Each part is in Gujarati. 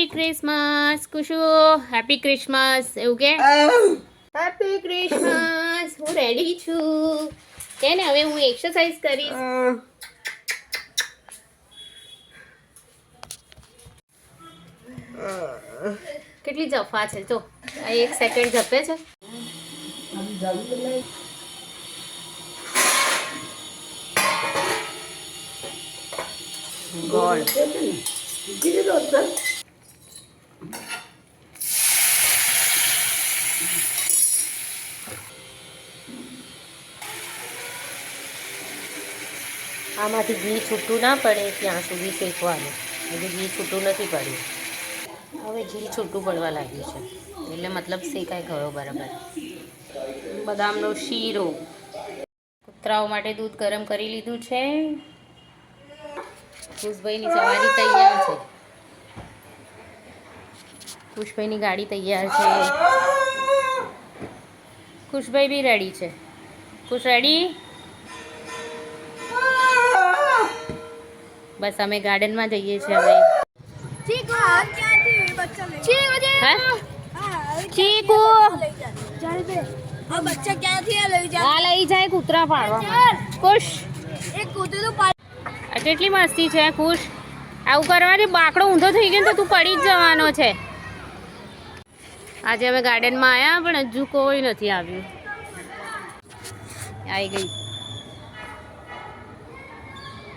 મેરી ક્રિસમસ કુશુ હેપી ક્રિસમસ એવું કે હેપી ક્રિસમસ હું રેડી છું કે ને હવે હું એક્સરસાઇઝ કરીશ કેટલી જફા છે જો આ 1 સેકન્ડ જપે છે ગોળ આમાંથી ઘી છૂટું ના પડે ત્યાં સુધી શેકવાનું હજી ઘી છૂટું નથી પડ્યું હવે ઘી છૂટું પડવા લાગ્યું છે એટલે મતલબ શેકાઈ ગયો બરાબર બદામનો શીરો કૂતરાઓ માટે દૂધ ગરમ કરી લીધું છે ખુશભાઈની સવારી તૈયાર છે ખુશભાઈની ગાડી તૈયાર છે ખુશભાઈ બી રેડી છે ખુશ રેડી બસ અમે ગાર્ડનમાં જઈએ છીએ હવે લઈ જાય કૂતરા પાડવા ખુશ કેટલી મસ્તી છે ખુશ આવું કરવાથી બાકડો ઊંધો થઈ ગયો તો તું પડી જ જવાનો છે આજે અમે ગાર્ડનમાં આવ્યા પણ હજુ કોઈ નથી આવ્યું આવી ગઈ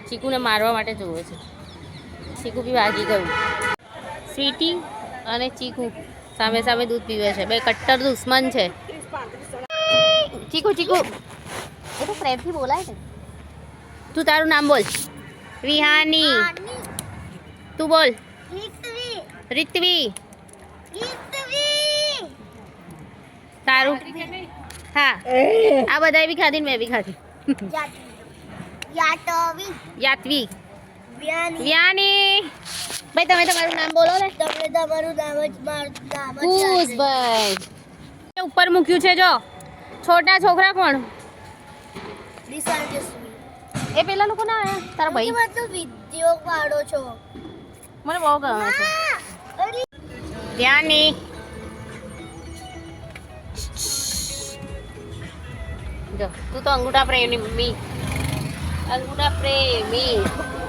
ચીકુને મારવા માટે જોવે છે ચીકુ બી ભાગી ગયું સ્વીટી અને ચીકુ સામે સામે દૂધ પીવે છે બે કટ્ટર દુશ્મન છે ચીકુ ચીકુ એ તો પ્રેમથી બોલાય ને તું તારું નામ બોલ વિહાની તું બોલ રિત્વી તારું હા આ બધા બી ખાધી ને મેં બી ખાધી યાત્વી વ્યાની ભાઈ તમે તમારું નામ બોલો ને તમે તમારું નામ જ મારું નામ કુશભાઈ ઉપર મૂક્યું છે જો છોટા છોકરા કોણ એ પેલા લોકો ના આયા તારા ભાઈ મતલબ વિડિયો પાડો છો મને બહુ ગમે છે વ્યાની જો તું તો અંગૂઠા પ્રેમી અંગૂઠા પ્રેમી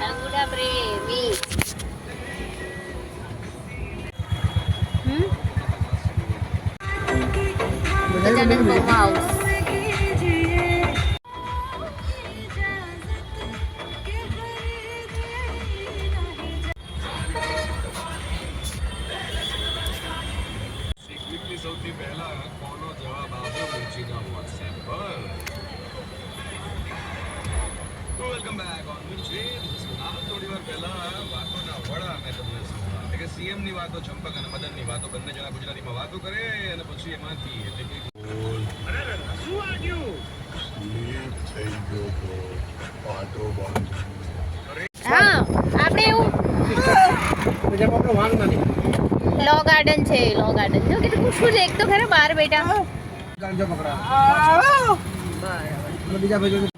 અંગૂઠા પ્રેમી ગજાનંદ બહુમા હાઉસ સૌથી પહેલા કોનો જવાબ આપો પૂછીને WhatsApp પર વેલકમ બેક ઓન થોડી વાર પહેલા વાતોના વડા મેં તમને સંભળાવ્યા કે સીએમ ની વાતો ચંપક અને મદન ની વાતો બંને જણા ગુજરાતીમાં વાતો કરે અને પછી એમાંથી એટલે કે શું વાગ્યું થઈ ગયો તો પાટો બંધ હા આપણે એવું લો ગાર્ડન છે લો ગાર્ડન જો કે પૂછું છે એક તો ખરા બહાર બેઠા ગાંજો પકડા બીજા ભાઈ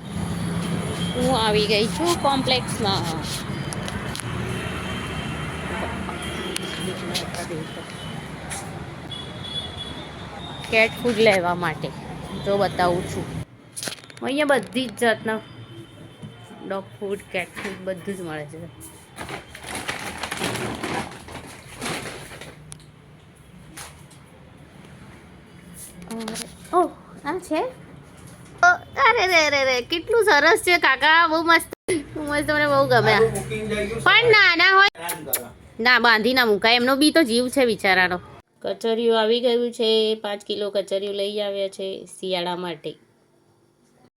હું આવી ગઈ છું કોમ્પ્લેક્સમાં કેટ ફૂડ લેવા માટે જો બતાવું છું અહીંયા બધી જ જાતના ડોગ ફૂડ કેટ ફૂડ બધું જ મળે છે ઓહ આ છે અરે રે રે રે કેટલું સરસ છે કાકા બહુ મસ્ત મસ્ત મને બહુ ગમે પણ નાના હોય ના બાંધી ના મુકાય એમનો બી તો જીવ છે બિચારાનો કચરિયું આવી ગયું છે 5 કિલો કચરિયું લઈ આવ્યા છે શિયાળા માટે